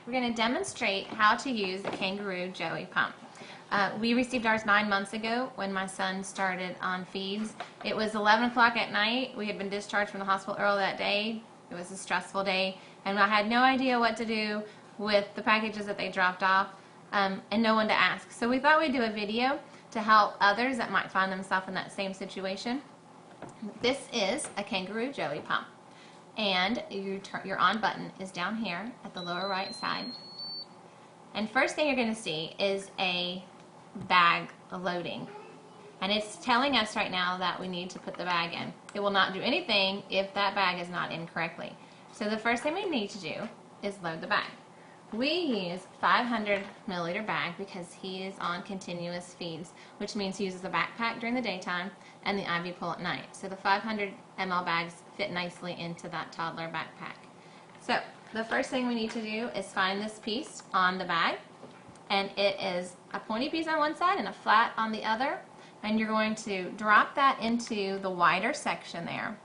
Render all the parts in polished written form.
we're going to demonstrate how to use the Kangaroo Joey pump. We received ours 9 months ago when my son started on feeds. It was 11 o'clock at night. We had been discharged from the hospital early that day. It was a stressful day, and I had no idea what to do with the packages that they dropped off, and no one to ask. So we thought we'd do a video to help others that might find themselves in that same situation. This is a Kangaroo Joey pump, and your on button is down here at the lower right side. And first thing you're going to see is a bag loading, and it's telling us right now that we need to put the bag in. It will not do anything if that bag is not in correctly. So the first thing we need to do is load the bag. We use 500 milliliter bag because he is on continuous feeds, which means he uses a backpack during the daytime and the IV pull at night. So the 500 ml bags fit nicely into that toddler backpack. So the first thing we need to do is find this piece on the bag, and it is a pointy piece on one side and a flat on the other, and you're going to drop that into the wider section there,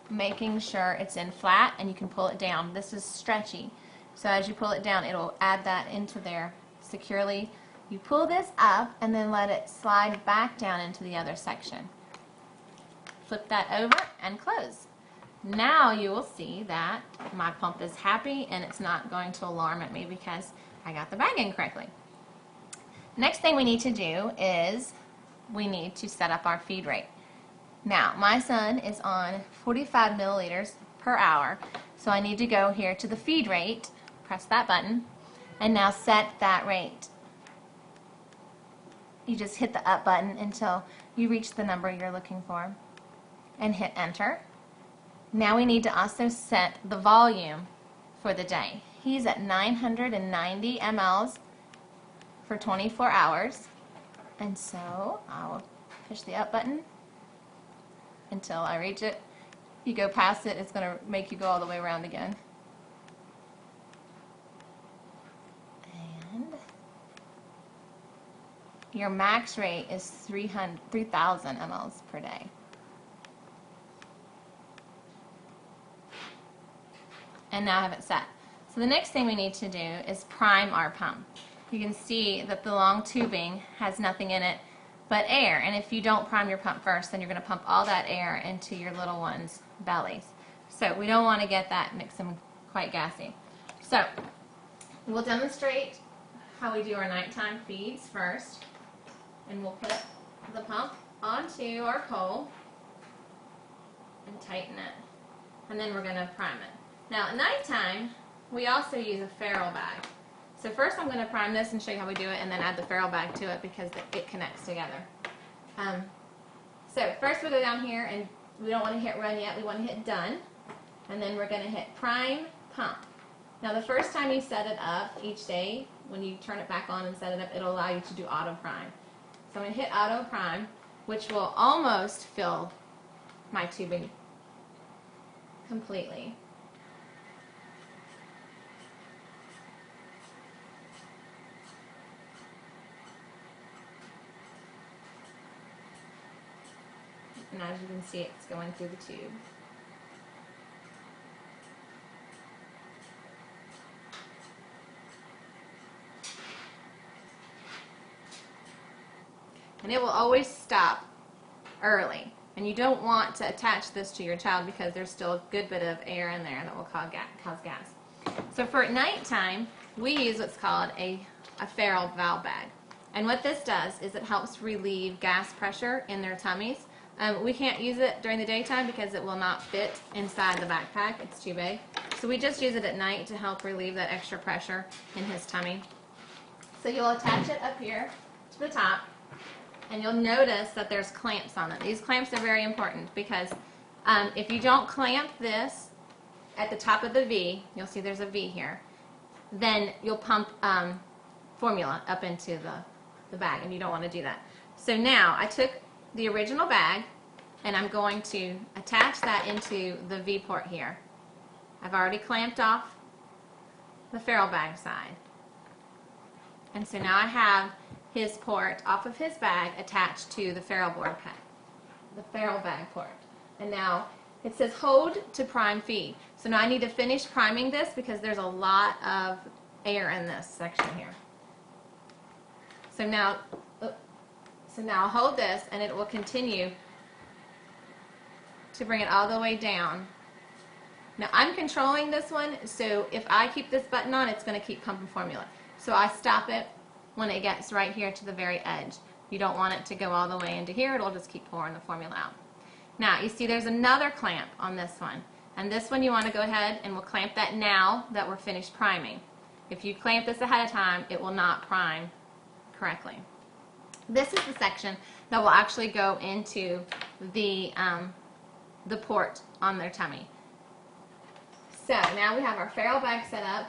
making sure it's in flat, and you can pull it down. This is stretchy, so as you pull it down, it'll add that into there securely. You pull this up and then let it slide back down into the other section. Flip that over and close. Now you will see that my pump is happy and it's not going to alarm at me because I got the bag in correctly. Next thing we need to do is we need to set up our feed rate. Now my son is on 45 milliliters per hour, so I need to go here to the feed rate, press that button, and now set that rate. You just hit the up button until you reach the number you're looking for and hit enter. Now we need to also set the volume for the day. He's at 990 mLs for 24 hours, and so I'll push the up button until I reach it. You go past it, it's going to make you go all the way around again. And your max rate is 3,000 mLs per day. And now I have it set. So the next thing we need to do is prime our pump. You can see that the long tubing has nothing in it but air, and if you don't prime your pump first, then you're going to pump all that air into your little ones' bellies. So we don't want to get that, makes them quite gassy. So we'll demonstrate how we do our nighttime feeds first, and we'll put the pump onto our pole and tighten it, and then we're going to prime it. Now at nighttime, we also use a farrell bag. So first I'm going to prime this and show you how we do it, and then add the farrell bag to it because it connects together. So first we go down here, and we don't want to hit run yet, we want to hit done, and then we're going to hit prime pump. Now the first time you set it up each day, when you turn it back on and set it up, it'll allow you to do auto prime. So I'm going to hit auto prime, which will almost fill my tubing completely. And as you can see, it's going through the tube. And it will always stop early. And you don't want to attach this to your child because there's still a good bit of air in there that will cause gas. So for nighttime, we use what's called a farrell valve bag. And what this does is it helps relieve gas pressure in their tummies. We can't use it during the daytime because it will not fit inside the backpack. It's too big. So we just use it at night to help relieve that extra pressure in his tummy. So you'll attach it up here to the top, and you'll notice that there's clamps on it. These clamps are very important because if you don't clamp this at the top of the V, you'll see there's a V here, then you'll pump formula up into the bag, and you don't want to do that. So now I took the original bag, and I'm going to attach that into the V port here. I've already clamped off the farrell bag side, and so now I have his port off of his bag attached to the farrell bag port. And now it says hold to prime feed. So now I need to finish priming this because there's a lot of air in this section here. So now I'll hold this and it will continue to bring it all the way down. Now I'm controlling this one, so if I keep this button on, it's going to keep pumping formula. So I stop it when it gets right here to the very edge. You don't want it to go all the way into here, it'll just keep pouring the formula out. Now you see there's another clamp on this one, and this one you want to go ahead and we'll clamp that now that we're finished priming. If you clamp this ahead of time, it will not prime correctly. This is the section that will actually go into the port on their tummy. So now we have our farrell bag set up.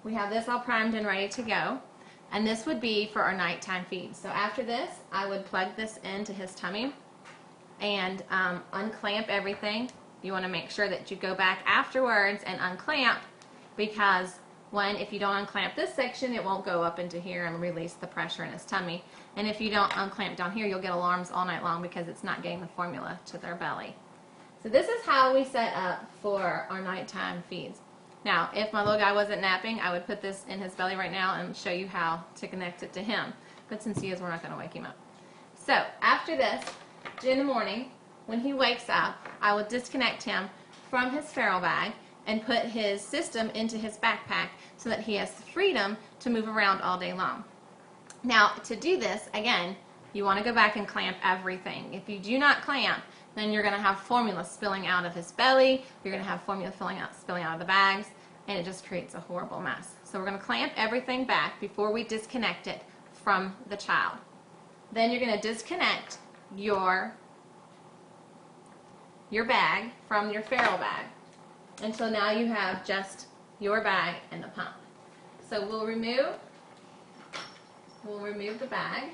We have this all primed and ready to go. And this would be for our nighttime feed. So after this, I would plug this into his tummy and unclamp everything. You want to make sure that you go back afterwards and unclamp, because if you don't unclamp this section, it won't go up into here and release the pressure in his tummy. And if you don't unclamp down here, you'll get alarms all night long because it's not getting the formula to their belly. So this is how we set up for our nighttime feeds. Now, if my little guy wasn't napping, I would put this in his belly right now and show you how to connect it to him. But since he is, we're not going to wake him up. So after this, in the morning, when he wakes up, I will disconnect him from his farrell bag and put his system into his backpack so that he has freedom to move around all day long. Now, to do this, again, you want to go back and clamp everything. If you do not clamp, then you're going to have formula spilling out of his belly, you're going to have formula spilling out of the bags, and it just creates a horrible mess. So we're going to clamp everything back before we disconnect it from the child. Then you're going to disconnect your bag from your farrell bag until now you have just your bag and the pump. So we'll remove the bag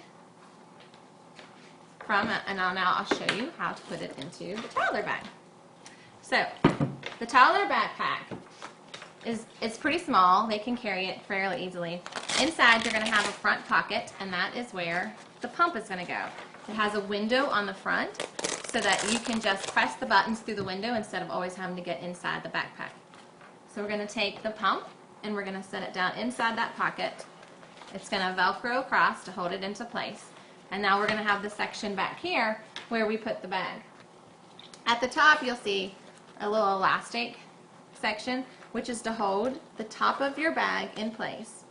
from it, and now I'll show you how to put it into the toddler bag. So the toddler backpack it's pretty small. They can carry it fairly easily. Inside, you're going to have a front pocket, and that is where the pump is going to go. It has a window on the front so that you can just press the buttons through the window instead of always having to get inside the backpack. So we're going to take the pump and we're going to set it down inside that pocket. It's going to Velcro across to hold it into place. And now we're going to have the section back here where we put the bag. At the top, you'll see a little elastic section, which is to hold the top of your bag in place.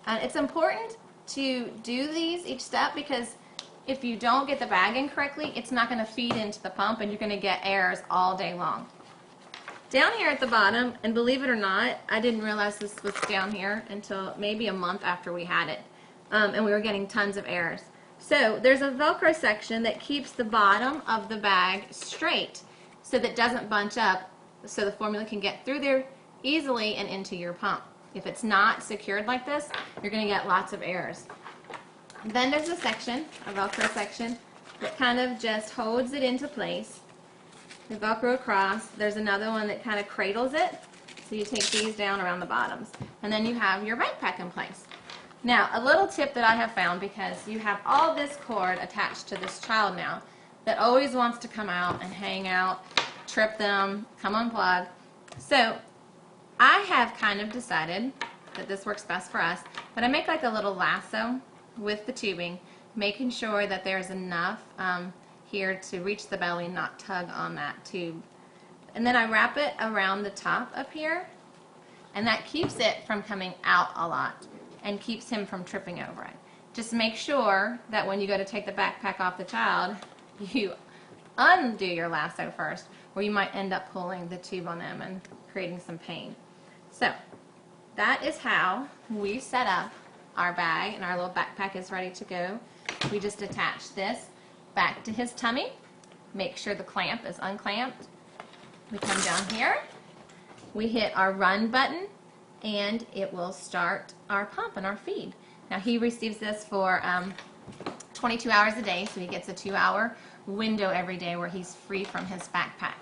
And it's important to do these each step, because if you don't get the bag in correctly, it's not going to feed into the pump and you're going to get errors all day long. Down here at the bottom, and believe it or not, I didn't realize this was down here until maybe a month after we had it, and we were getting tons of errors. So there's a Velcro section that keeps the bottom of the bag straight so that it doesn't bunch up, so the formula can get through there easily and into your pump. If it's not secured like this, you're going to get lots of errors. Then there's a section, a Velcro section, that kind of just holds it into place. The Velcro across. There's another one that kind of cradles it. So you take these down around the bottoms. And then you have your backpack in place. Now, a little tip that I have found, because you have all this cord attached to this child now that always wants to come out and hang out, trip them, come unplug. So I have kind of decided that this works best for us, but I make like a little lasso with the tubing, making sure that there's enough here to reach the belly and not tug on that tube. And then I wrap it around the top up here, and that keeps it from coming out a lot and keeps him from tripping over it. Just make sure that when you go to take the backpack off the child, you undo your lasso first, or you might end up pulling the tube on them and creating some pain. So that is how we set up our bag, and our little backpack is ready to go. We just attach this back to his tummy, make sure the clamp is unclamped. We come down here, we hit our run button, and it will start our pump and our feed. Now he receives this for 22 hours a day, so he gets a 2-hour window every day where he's free from his backpack.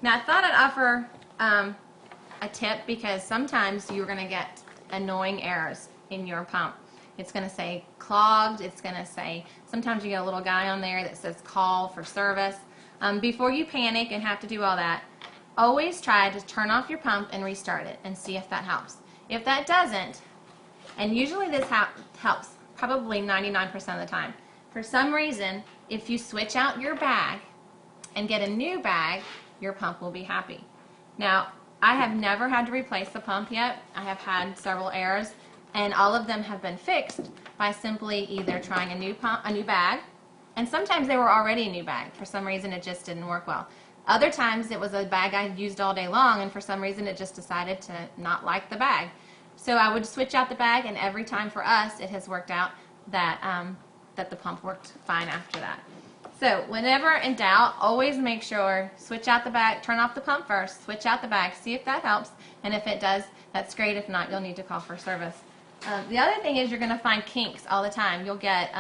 Now I thought I'd offer a tip, because sometimes you're going to get annoying errors in your pump. It's going to say clogged, it's going to say, sometimes you get a little guy on there that says call for service. Before you panic and have to do all that, always try to turn off your pump and restart it and see if that helps. If that doesn't, and usually this helps probably 99% of the time, for some reason, if you switch out your bag and get a new bag, your pump will be happy. Now, I have never had to replace the pump yet. I have had several errors, and all of them have been fixed by simply either trying a new bag, and sometimes they were already a new bag. For some reason, it just didn't work well. Other times, it was a bag I used all day long, and for some reason, it just decided to not like the bag. So I would switch out the bag, and every time for us, it has worked out that that the pump worked fine after that. So whenever in doubt, always make sure, switch out the bag, turn off the pump first, switch out the bag, see if that helps, and if it does, that's great. If not, you'll need to call for service. The other thing is you're going to find kinks all the time. You'll get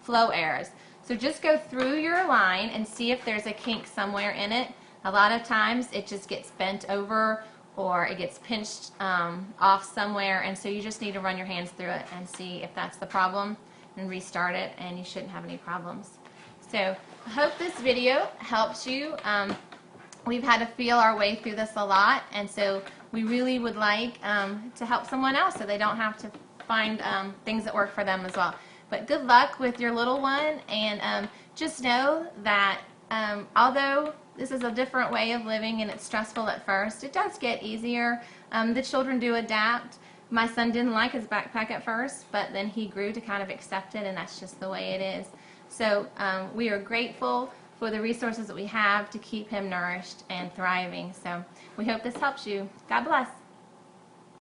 flow errors. So just go through your line and see if there's a kink somewhere in it. A lot of times it just gets bent over or it gets pinched off somewhere, and so you just need to run your hands through it and see if that's the problem and restart it, and you shouldn't have any problems. So I hope this video helps you. We've had to feel our way through this a lot, and so we really would like to help someone else so they don't have to find things that work for them as well. But good luck with your little one, and just know that although this is a different way of living and it's stressful at first, it does get easier. The children do adapt. My son didn't like his backpack at first, but then he grew to kind of accept it, and that's just the way it is. So we are grateful for the resources that we have to keep him nourished and thriving. So we hope this helps you. God bless.